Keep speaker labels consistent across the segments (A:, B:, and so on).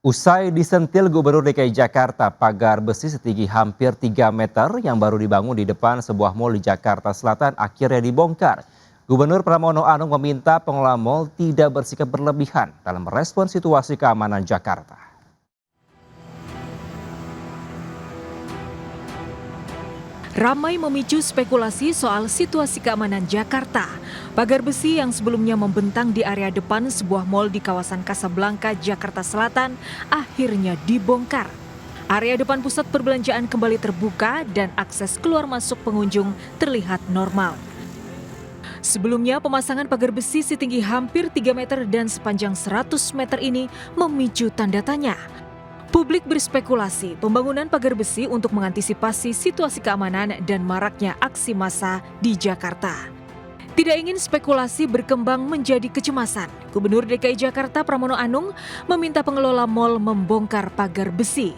A: Usai disentil Gubernur DKI Jakarta, pagar besi setinggi hampir 3 meter yang baru dibangun di depan sebuah mal di Jakarta Selatan akhirnya dibongkar. Gubernur Pramono Anung meminta pengelola mal tidak bersikap berlebihan dalam merespon situasi keamanan Jakarta.
B: Ramai memicu spekulasi soal situasi keamanan Jakarta. Pagar besi yang sebelumnya membentang di area depan sebuah mal di kawasan Kasablanka, Jakarta Selatan, akhirnya dibongkar. Area depan pusat perbelanjaan kembali terbuka dan akses keluar masuk pengunjung terlihat normal. Sebelumnya, pemasangan pagar besi setinggi hampir 3 meter dan sepanjang 100 meter ini memicu tanda tanya. Publik berspekulasi pembangunan pagar besi untuk mengantisipasi situasi keamanan dan maraknya aksi massa di Jakarta. Tidak ingin spekulasi berkembang menjadi kecemasan, Gubernur DKI Jakarta Pramono Anung meminta pengelola mal membongkar pagar besi.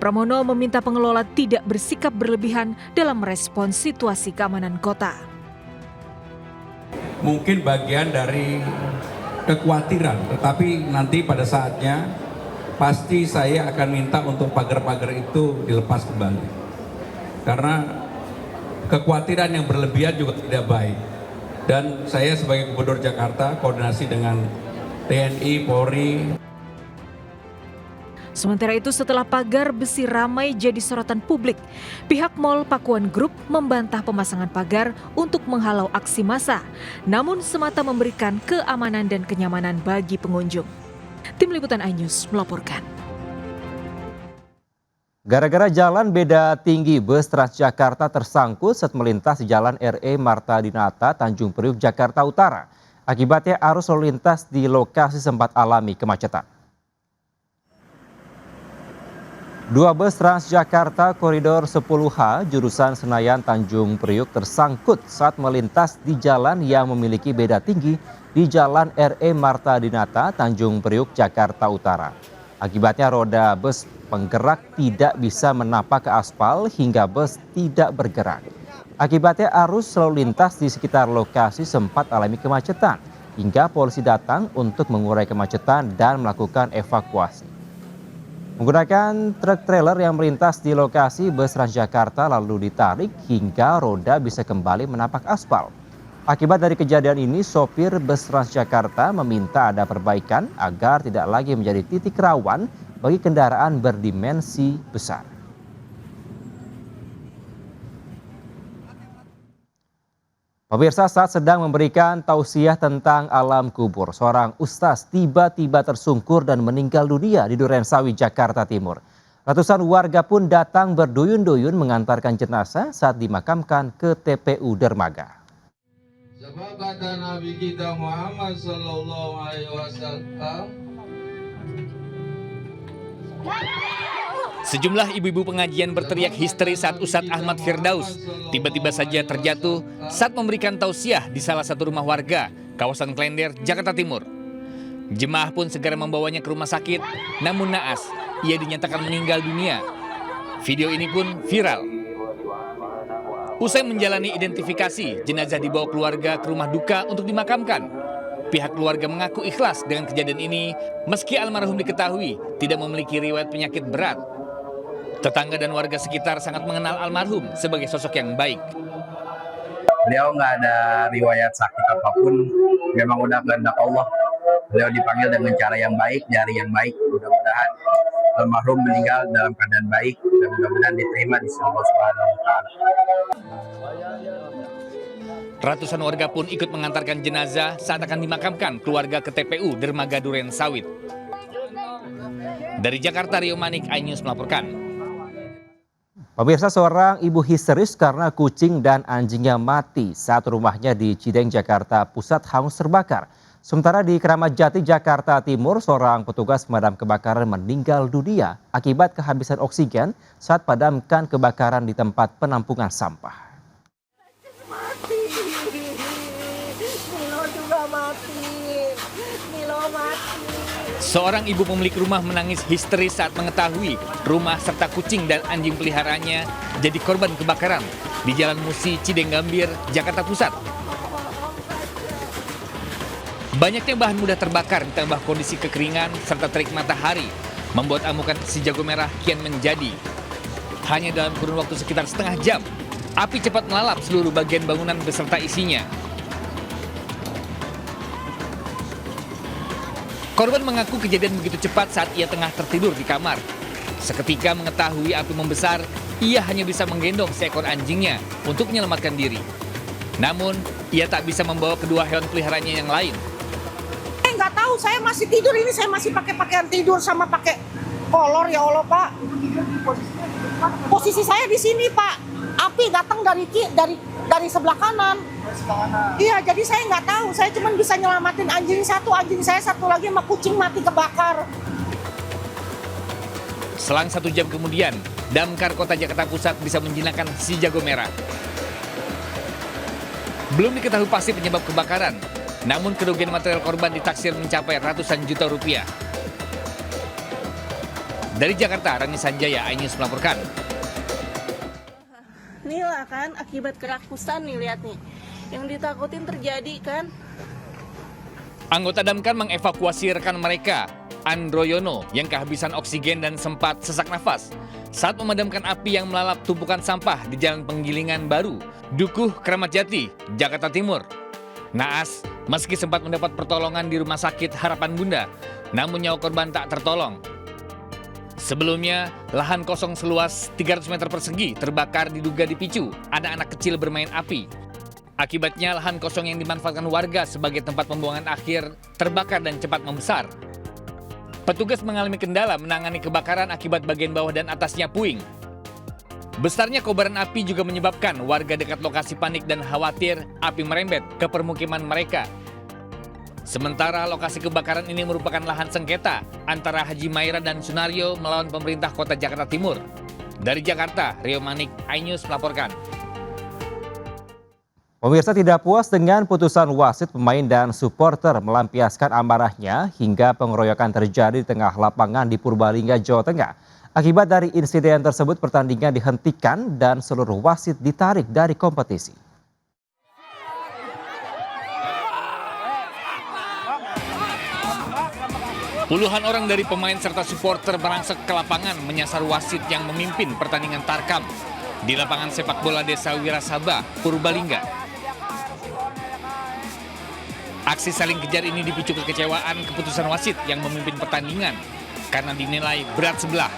B: Pramono meminta pengelola tidak bersikap berlebihan dalam merespons situasi keamanan kota.
C: Mungkin bagian dari kekhawatiran, tetapi nanti pada saatnya pasti saya akan minta untuk pagar-pagar itu dilepas kembali. Karena kekhawatiran yang berlebihan juga tidak baik. Dan saya sebagai Gubernur Jakarta koordinasi dengan TNI, Polri.
B: Sementara itu setelah pagar besi ramai jadi sorotan publik, pihak Mall Pakuan Group membantah pemasangan pagar untuk menghalau aksi massa, namun semata memberikan keamanan dan kenyamanan bagi pengunjung. Tim Liputan iNews melaporkan.
A: Gara-gara jalan beda tinggi, bus Transjakarta tersangkut saat melintas di Jalan RE Marta Dinata, Tanjung Priuk, Jakarta Utara. Akibatnya arus lalu lintas di lokasi sempat alami kemacetan. Dua bus Transjakarta Koridor 10H jurusan Senayan Tanjung Priuk tersangkut saat melintas di jalan yang memiliki beda tinggi di Jalan RE Marta Dinata, Tanjung Priuk, Jakarta Utara. Akibatnya roda bus penggerak tidak bisa menapak ke aspal hingga bus tidak bergerak. Akibatnya arus lalu lintas di sekitar lokasi sempat alami kemacetan hingga polisi datang untuk mengurai kemacetan dan melakukan evakuasi. Menggunakan truk trailer yang melintas di lokasi, bus Transjakarta lalu ditarik hingga roda bisa kembali menapak aspal. Akibat dari kejadian ini, sopir bus Transjakarta meminta ada perbaikan agar tidak lagi menjadi titik rawan bagi kendaraan berdimensi besar. Pemirsa, saat sedang memberikan tausiah tentang alam kubur, seorang ustaz tiba-tiba tersungkur dan meninggal dunia di Durensawit, Jakarta Timur. Ratusan warga pun datang berduyun-duyun mengantarkan jenazah saat dimakamkan ke TPU Dermaga.
D: Sebab kata Nabi kita Muhammad sallallahu alaihi wasallam,
E: sejumlah ibu-ibu pengajian berteriak histeris saat Ustadz Ahmad Firdaus tiba-tiba saja terjatuh saat memberikan tausiah di salah satu rumah warga, kawasan Klender, Jakarta Timur. Jemaah pun segera membawanya ke rumah sakit, namun naas, ia dinyatakan meninggal dunia. Video ini pun viral. Usai menjalani identifikasi, jenazah dibawa keluarga ke rumah duka untuk dimakamkan. Pihak keluarga mengaku ikhlas dengan kejadian ini meski almarhum diketahui tidak memiliki riwayat penyakit berat. Tetangga dan warga sekitar sangat mengenal almarhum sebagai sosok yang baik.
F: Beliau nggak ada riwayat sakit apapun, memang udah kehendak Allah. Beliau dipanggil dengan cara yang baik, dari yang baik. Mudah-mudahan almarhum meninggal dalam keadaan baik dan mudah-mudahan diterima di sisi Allah Subhanahu wa Ta'ala.
E: Ratusan warga pun ikut mengantarkan jenazah saat akan dimakamkan keluarga ke TPU Dermaga Durensawit. Dari Jakarta, Rio Manik, iNews melaporkan.
A: Pemirsa, seorang ibu histeris karena kucing dan anjingnya mati saat rumahnya di Cideng, Jakarta Pusat hangus terbakar. Sementara di Keramat Jati, Jakarta Timur, seorang petugas pemadam kebakaran meninggal dunia akibat kehabisan oksigen saat padamkan kebakaran di tempat penampungan sampah.
E: Seorang ibu pemilik rumah menangis histeris saat mengetahui rumah serta kucing dan anjing peliharaannya jadi korban kebakaran di Jalan Musi, Cideng Gambir, Jakarta Pusat. Banyaknya bahan mudah terbakar ditambah kondisi kekeringan serta terik matahari membuat amukan si jago merah kian menjadi. Hanya dalam kurun waktu sekitar setengah jam, api cepat melalap seluruh bagian bangunan beserta isinya. Korban mengaku kejadian begitu cepat saat ia tengah tertidur di kamar. Seketika mengetahui api membesar, ia hanya bisa menggendong seekor anjingnya untuk menyelamatkan diri. Namun, ia tak bisa membawa kedua hewan peliharaannya yang lain.
G: Nggak tahu, saya masih tidur ini, saya masih pakai pakaian tidur sama pakai kolor, ya Allah Pak. Posisi saya di sini Pak, api datang dari sebelah kanan. Iya, jadi saya nggak tahu, saya cuma bisa nyelamatin anjing saya satu lagi sama kucing mati kebakar.
E: Selang 1 jam kemudian, Damkar Kota Jakarta Pusat bisa menjinakkan si jago merah. Belum diketahui pasti penyebab kebakaran, namun kerugian material korban ditaksir mencapai ratusan juta rupiah. Dari Jakarta, Rani Sanjaya, iNews melaporkan.
H: Inilah kan akibat kerakusan nih, lihat nih. Yang ditakutin terjadi kan.
E: Anggota Damkar mengevakuasi rekan mereka, Androyono, yang kehabisan oksigen dan sempat sesak nafas saat memadamkan api yang melalap tumpukan sampah di Jalan Penggilingan Baru, Dukuh, Kramat Jati, Jakarta Timur. Naas, meski sempat mendapat pertolongan di Rumah Sakit Harapan Bunda, namun nyawa korban tak tertolong. Sebelumnya, lahan kosong seluas 300 meter persegi terbakar diduga dipicu anak-anak kecil bermain api. Akibatnya lahan kosong yang dimanfaatkan warga sebagai tempat pembuangan akhir terbakar dan cepat membesar. Petugas mengalami kendala menangani kebakaran akibat bagian bawah dan atasnya puing. Besarnya kobaran api juga menyebabkan warga dekat lokasi panik dan khawatir api merembet ke permukiman mereka. Sementara lokasi kebakaran ini merupakan lahan sengketa antara Haji Maira dan Sunario melawan pemerintah Kota Jakarta Timur. Dari Jakarta, Rio Manik, iNews melaporkan.
A: Pemirsa tidak puas dengan putusan wasit, pemain dan supporter melampiaskan amarahnya hingga pengeroyokan terjadi di tengah lapangan di Purbalingga, Jawa Tengah. Akibat dari insiden tersebut, pertandingan dihentikan dan seluruh wasit ditarik dari kompetisi.
E: Puluhan orang dari pemain serta supporter merangsek ke lapangan menyasar wasit yang memimpin pertandingan tarkam di lapangan sepak bola Desa Wirasaba, Purbalingga. Aksi saling kejar ini dipicu kekecewaan keputusan wasit yang memimpin pertandingan karena dinilai berat sebelah.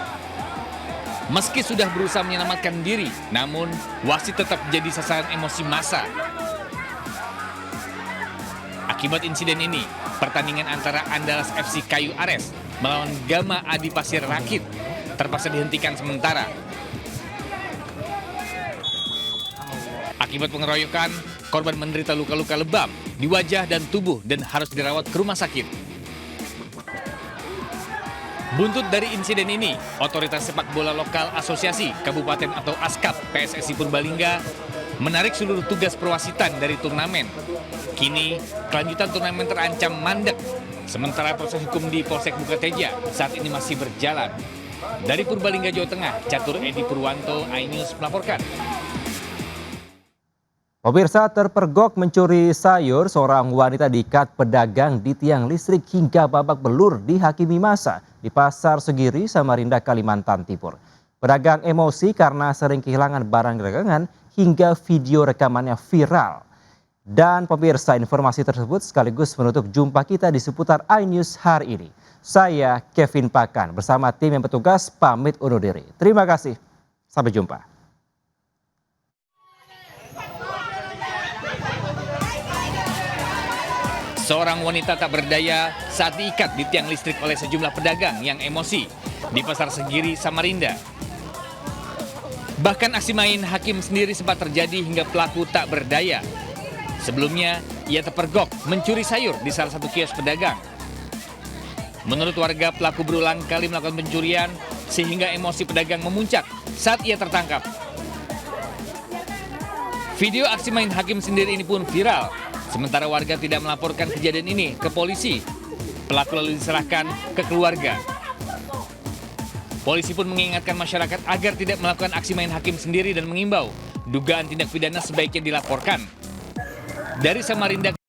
E: Meski sudah berusaha menyelamatkan diri, namun wasit tetap jadi sasaran emosi massa. Akibat insiden ini, pertandingan antara Andalas FC Kayu Ares melawan Gama Adi Pasir Rakit terpaksa dihentikan sementara. Akibat pengeroyokan, korban menderita luka-luka lebam di wajah dan tubuh dan harus dirawat ke rumah sakit. Buntut dari insiden ini, Otoritas Sepak Bola Lokal Asosiasi Kabupaten atau ASKAP PSSI Purbalingga menarik seluruh tugas perwasitan dari turnamen. Kini, kelanjutan turnamen terancam mandek, sementara proses hukum di Polsek Bukateja saat ini masih berjalan. Dari Purbalingga, Jawa Tengah, Catur Edi Purwanto, iNews melaporkan.
A: Pemirsa, terpergok mencuri sayur, seorang wanita diikat pedagang di tiang listrik hingga babak belur dihakimi massa di Pasar Segiri, Samarinda, Kalimantan Timur. Pedagang emosi karena sering kehilangan barang dagangan hingga video rekamannya viral. Dan pemirsa, informasi tersebut sekaligus menutup jumpa kita di seputar iNews hari ini. Saya Kevin Pakan bersama tim yang bertugas pamit undur diri. Terima kasih, sampai jumpa.
E: Seorang wanita tak berdaya saat diikat di tiang listrik oleh sejumlah pedagang yang emosi di Pasar Segiri, Samarinda. Bahkan aksi main hakim sendiri sempat terjadi hingga pelaku tak berdaya. Sebelumnya, ia terpergok mencuri sayur di salah satu kios pedagang. Menurut warga, pelaku berulang kali melakukan pencurian sehingga emosi pedagang memuncak saat ia tertangkap. Video aksi main hakim sendiri ini pun viral. Sementara warga tidak melaporkan kejadian ini ke polisi. Pelaku lalu diserahkan ke keluarga. Polisi pun mengingatkan masyarakat agar tidak melakukan aksi main hakim sendiri dan mengimbau dugaan tindak pidana sebaiknya dilaporkan. Dari Samarinda.